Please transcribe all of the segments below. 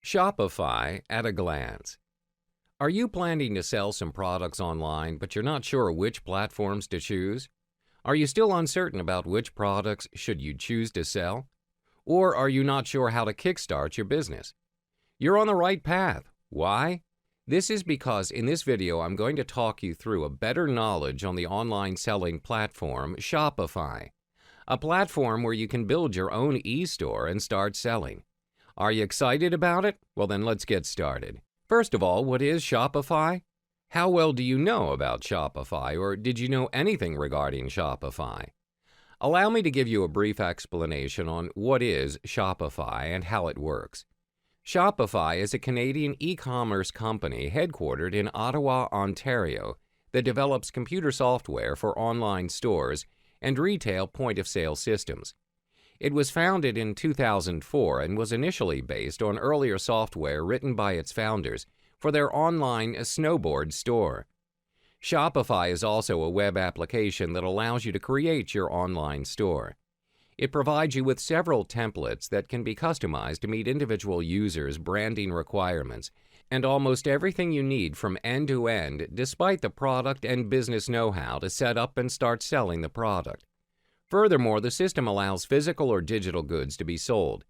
Shopify at a glance. Are you planning to sell some products online, but you're not sure which platforms to choose? Are you still uncertain about which products should you choose to sell? Or are you not sure how to kickstart your business? You're on the right path. Why? This is because in this video I'm going to talk you through a better knowledge on the online selling platform Shopify, a platform where you can build your own e-store and start selling. Are you excited about it? Well, then let's get started. First of all, what is Shopify? How well do you know about Shopify, or did you know anything regarding Shopify? Allow me to give you a brief explanation on what is Shopify and how it works. Shopify is a Canadian e-commerce company headquartered in Ottawa, Ontario, that develops computer software for online stores and retail point-of-sale systems. It was founded in 2004 and was initially based on earlier software written by its founders for their online snowboard store. Shopify is also a web application that allows you to create your online store. It provides you with several templates that can be customized to meet individual users' branding requirements and almost everything you need from end to end, despite the product and business know-how to set up and start selling the product. Furthermore, the system allows physical or digital goods to be sold.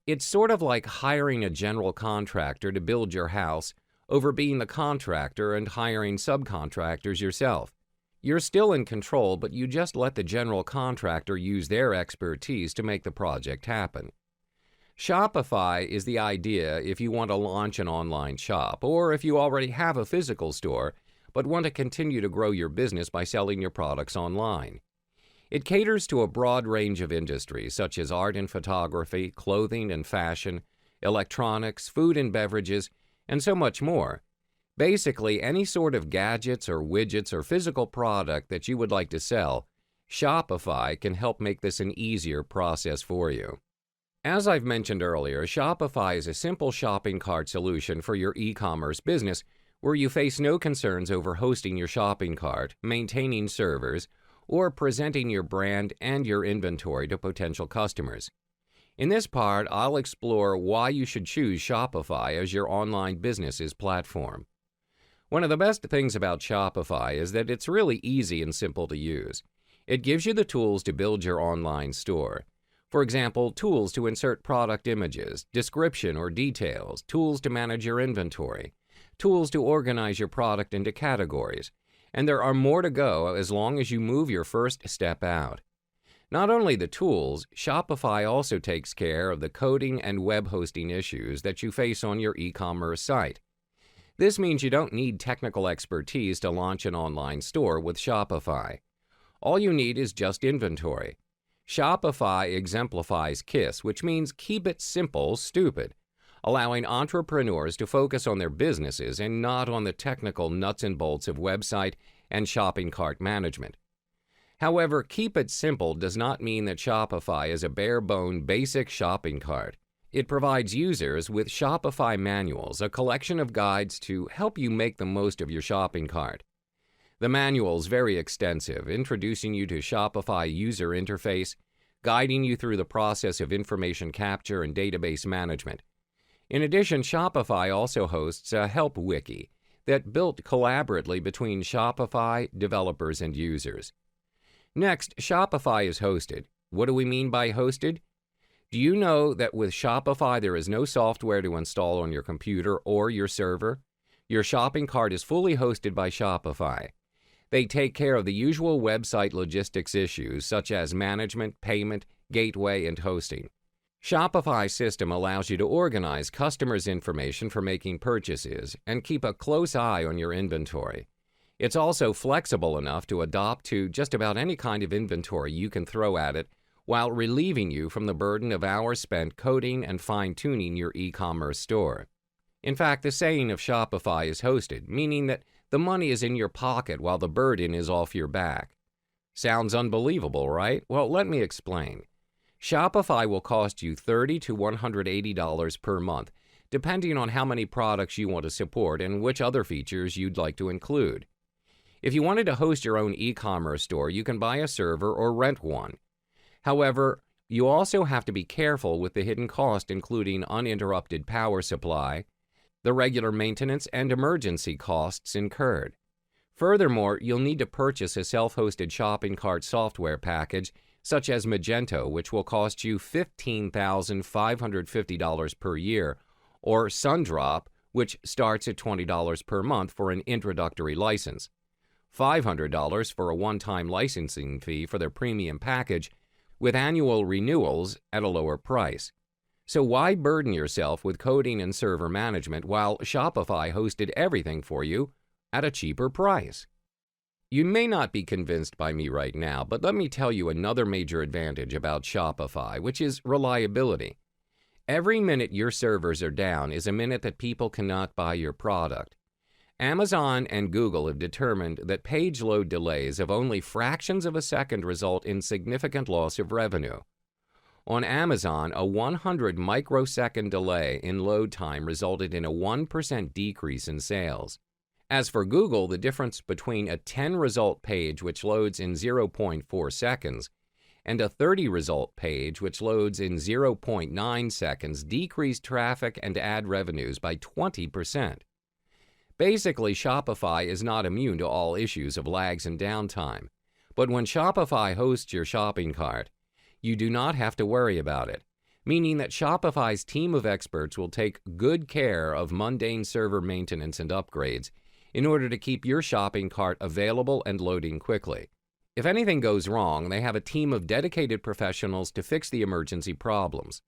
It's sort of like hiring a general contractor to build your house over being the contractor and hiring subcontractors yourself. You're still in control, but you just let the general contractor use their expertise to make the project happen. Shopify is the idea if you want to launch an online shop, or if you already have a physical store but want to continue to grow your business by selling your products online. It caters to a broad range of industries such as art and photography, clothing and fashion, electronics, food and beverages, and so much more. Basically, any sort of gadgets or widgets or physical product that you would like to sell, Shopify can help make this an easier process for you. As I've mentioned earlier, Shopify is a simple shopping cart solution for your e-commerce business where you face no concerns over hosting your shopping cart, maintaining servers, or presenting your brand and your inventory to potential customers. In this part, I'll explore why you should choose Shopify as your online business's platform. One of the best things about Shopify is that it's really easy and simple to use. It gives you the tools to build your online store. For example, tools to insert product images, description or details, tools to manage your inventory, tools to organize your product into categories, and there are more to go as long as you move your first step out. Not only the tools, Shopify also takes care of the coding and web hosting issues that you face on your e-commerce site. This means you don't need technical expertise to launch an online store with Shopify. All you need is just inventory. Shopify exemplifies KISS, which means keep it simple, stupid, allowing entrepreneurs to focus on their businesses and not on the technical nuts and bolts of website and shopping cart management. However, keep it simple does not mean that Shopify is a bare-bone basic shopping cart. It provides users with Shopify manuals, a collection of guides to help you make the most of your shopping cart. The manual is very extensive, introducing you to Shopify user interface, guiding you through the process of information capture and database management. In addition, Shopify also hosts a help wiki that built collaboratively between Shopify developers and users. Next, Shopify is hosted. What do we mean by hosted? Do you know that with Shopify there is no software to install on your computer or your server? Your shopping cart is fully hosted by Shopify. They take care of the usual website logistics issues such as management, payment, gateway, and hosting. Shopify's system allows you to organize customers' information for making purchases and keep a close eye on your inventory. It's also flexible enough to adapt to just about any kind of inventory you can throw at it while relieving you from the burden of hours spent coding and fine-tuning your e-commerce store. In fact, the saying of Shopify is hosted, meaning that the money is in your pocket while the burden is off your back. Sounds unbelievable, right? Well, let me explain. Shopify will cost you $30 to $180 per month, depending on how many products you want to support and which other features you'd like to include. If you wanted to host your own e-commerce store, you can buy a server or rent one. However, You also have to be careful with the hidden cost, including uninterrupted power supply, the regular maintenance and emergency costs incurred. Furthermore, you'll need to purchase a self-hosted shopping cart software package such as Magento, which will cost you $15,550 per year, or Sundrop, which starts at $20 per month for an introductory license, $500 for a one-time licensing fee for their premium package, with annual renewals at a lower price. So why burden yourself with coding and server management while Shopify hosted everything for you at a cheaper price? You may not be convinced by me right now, but let me tell you another major advantage about Shopify, which is reliability. Every minute your servers are down is a minute that people cannot buy your product. Amazon and Google have determined that page load delays of only fractions of a second result in significant loss of revenue. On Amazon, a 100 microsecond delay in load time resulted in a 1% decrease in sales. As for Google, the difference between a 10 result page which loads in 0.4 seconds and a 30 result page which loads in 0.9 seconds decreased traffic and ad revenues by 20%. Basically, Shopify is not immune to all issues of lags and downtime. But when Shopify hosts your shopping cart, you do not have to worry about it, meaning that Shopify's team of experts will take good care of mundane server maintenance and upgrades in order to keep your shopping cart available and loading quickly. If anything goes wrong, they have a team of dedicated professionals to fix the emergency problems.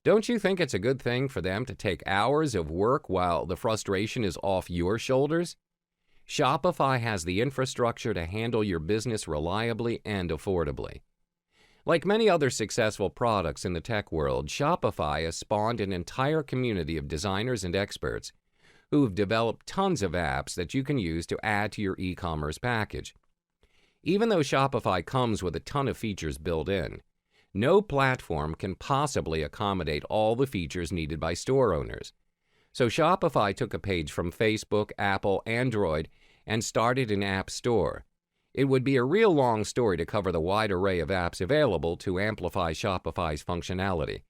Don't you think it's a good thing for them to take hours of work while the frustration is off your shoulders? Shopify has the infrastructure to handle your business reliably and affordably. Like many other successful products in the tech world, Shopify has spawned an entire community of designers and experts who've developed tons of apps that you can use to add to your e-commerce package. Even though Shopify comes with a ton of features built in, no platform can possibly accommodate all the features needed by store owners. So Shopify took a page from Facebook, Apple, Android, and started an app store. It would be a real long story to cover the wide array of apps available to amplify Shopify's functionality.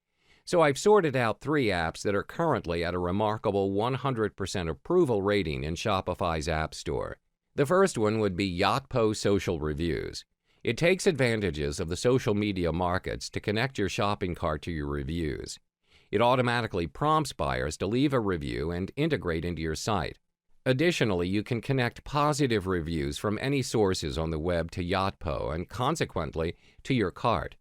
So I've sorted out 3 apps that are currently at a remarkable 100% approval rating in Shopify's App Store. The first one would be Yotpo Social Reviews. It takes advantages of the social media markets to connect your shopping cart to your reviews. It automatically prompts buyers to leave a review and integrate into your site. Additionally, you can connect positive reviews from any sources on the web to Yotpo and consequently to your cart.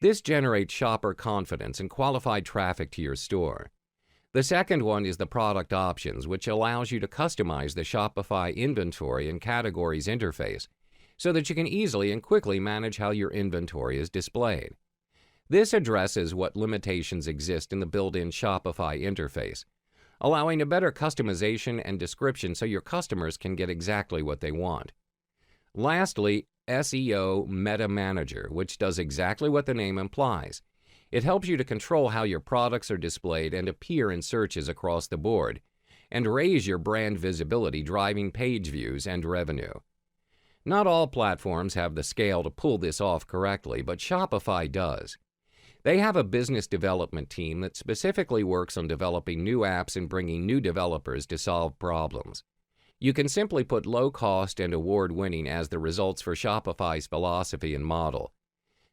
This generates shopper confidence and qualified traffic to your store. The second one is the Product Options, which allows you to customize the Shopify inventory and categories interface so that you can easily and quickly manage how your inventory is displayed. This addresses what limitations exist in the built-in Shopify interface, allowing a better customization and description so your customers can get exactly what they want. Lastly, SEO Meta Manager, which does exactly what the name implies. It helps you to control how your products are displayed and appear in searches across the board, and raise your brand visibility, driving page views and revenue. Not all platforms have the scale to pull this off correctly, but Shopify does. They have a business development team that specifically works on developing new apps and bringing new developers to solve problems. You can simply put low cost and award-winning as the results for Shopify's philosophy and model.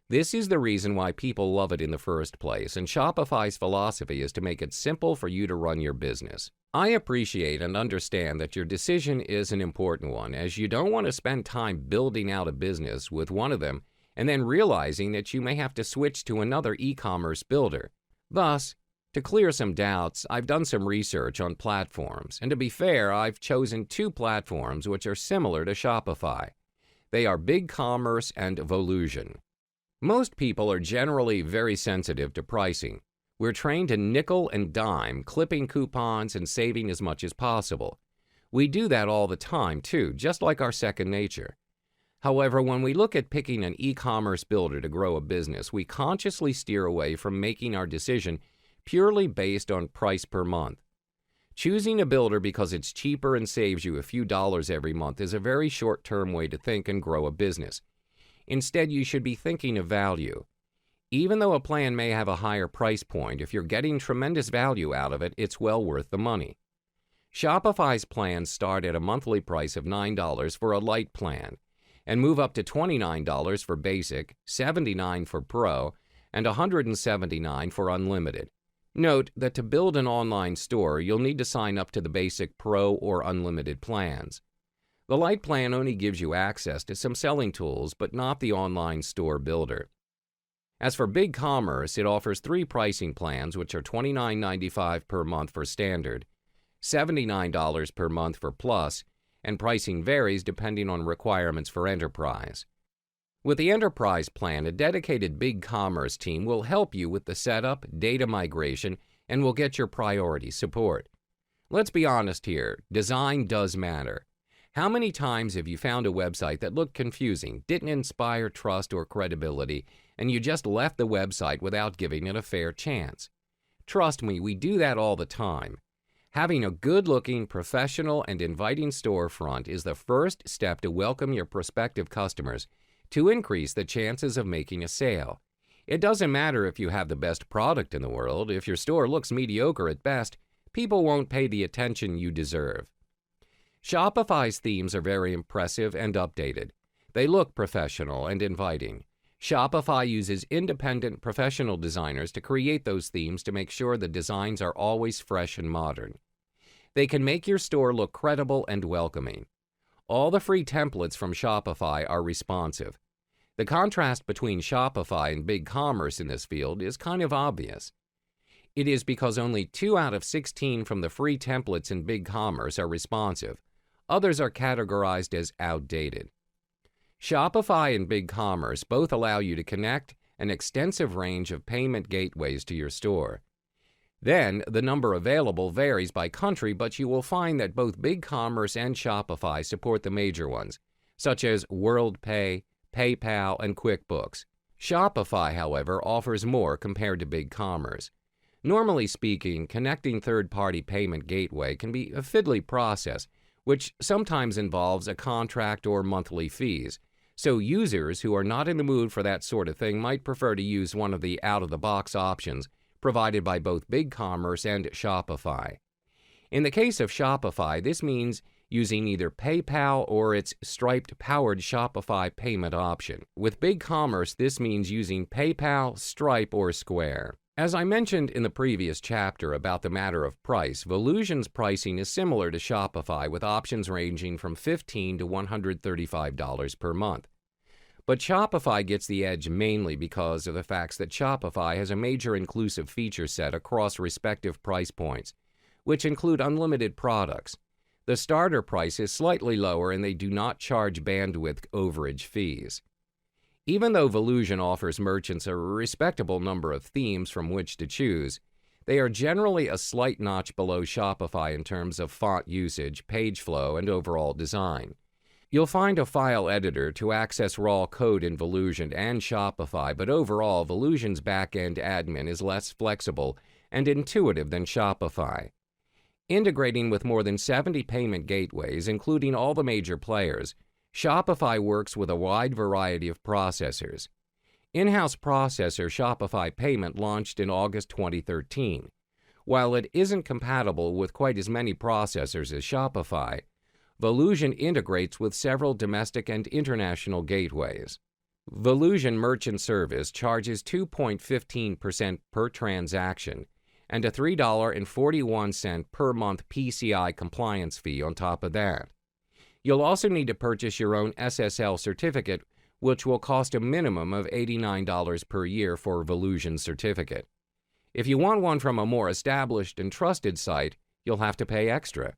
This is the reason why people love it in the first place, and Shopify's philosophy is to make it simple for you to run your business. I appreciate and understand that your decision is an important one, as you don't want to spend time building out a business with one of them and then realizing that you may have to switch to another e-commerce builder. Thus, to clear some doubts, I've done some research on platforms, and to be fair, I've chosen 2 platforms which are similar to Shopify. They are BigCommerce and Volusion. Most people are generally very sensitive to pricing. We're trained to nickel and dime, clipping coupons and saving as much as possible. We do that all the time too, just like our second nature. However, when we look at picking an e-commerce builder to grow a business, we consciously steer away from making our decision purely based on price per month. Choosing a builder because it's cheaper and saves you a few dollars every month is a very short-term way to think and grow a business. Instead, you should be thinking of value. Even though a plan may have a higher price point, if you're getting tremendous value out of it, it's well worth the money. Shopify's plans start at a monthly price of $9 for a light plan and move up to $29 for basic, $79 for pro, and $179 for unlimited. Note that to build an online store, you'll need to sign up to the basic, pro, or unlimited plans. The light plan only gives you access to some selling tools, but not the online store builder. As for BigCommerce, it offers 3 pricing plans, which are $29.95 per month for standard, $79 per month for plus, and pricing varies depending on requirements for enterprise. With the enterprise plan, a dedicated BigCommerce team will help you with the setup, data migration, and will get your priority support. Let's be honest here, design does matter. How many times have you found a website that looked confusing, didn't inspire trust or credibility, and you just left the website without giving it a fair chance? Trust me, we do that all the time. Having a good-looking, professional, and inviting storefront is the first step to welcome your prospective customers to increase the chances of making a sale. It doesn't matter if you have the best product in the world. If your store looks mediocre at best, people won't pay the attention you deserve. Shopify's themes are very impressive and updated. They look professional and inviting. Shopify uses independent professional designers to create those themes to make sure the designs are always fresh and modern. They can make your store look credible and welcoming. All the free templates from Shopify are responsive. The contrast between Shopify and BigCommerce in this field is kind of obvious. It is because only 2 out of 16 from the free templates in BigCommerce are responsive. Others are categorized as outdated. Shopify and BigCommerce both allow you to connect an extensive range of payment gateways to your store. Then, the number available varies by country, but you will find that both BigCommerce and Shopify support the major ones, such as WorldPay, PayPal, and QuickBooks. Shopify, however, offers more compared to BigCommerce. Normally speaking, connecting third-party payment gateway can be a fiddly process, which sometimes involves a contract or monthly fees. So users who are not in the mood for that sort of thing might prefer to use one of the out-of-the-box options provided by both BigCommerce and Shopify. In the case of Shopify, this means using either PayPal or its Stripe-powered Shopify payment option. With BigCommerce, this means using PayPal, Stripe, or Square. As I mentioned in the previous chapter about the matter of price, Volusion's pricing is similar to Shopify with options ranging from $15 to $135 per month. But Shopify gets the edge mainly because of the fact that Shopify has a major inclusive feature set across respective price points, which include unlimited products. The starter price is slightly lower and they do not charge bandwidth overage fees. Even though Volusion offers merchants a respectable number of themes from which to choose, they are generally a slight notch below Shopify in terms of font usage, page flow, and overall design. You'll find a file editor to access raw code in Volusion and Shopify, but overall, Volusion's back-end admin is less flexible and intuitive than Shopify. Integrating with more than 70 payment gateways, including all the major players, Shopify works with a wide variety of processors. In-house processor Shopify Payment launched in August 2013. While it isn't compatible with quite as many processors as Shopify, Volusion integrates with several domestic and international gateways. Volusion Merchant Service charges 2.15% per transaction and a $3.41 per month PCI compliance fee on top of that. You'll also need to purchase your own SSL certificate, which will cost a minimum of $89 per year for a Volusion certificate. If you want one from a more established and trusted site, you'll have to pay extra.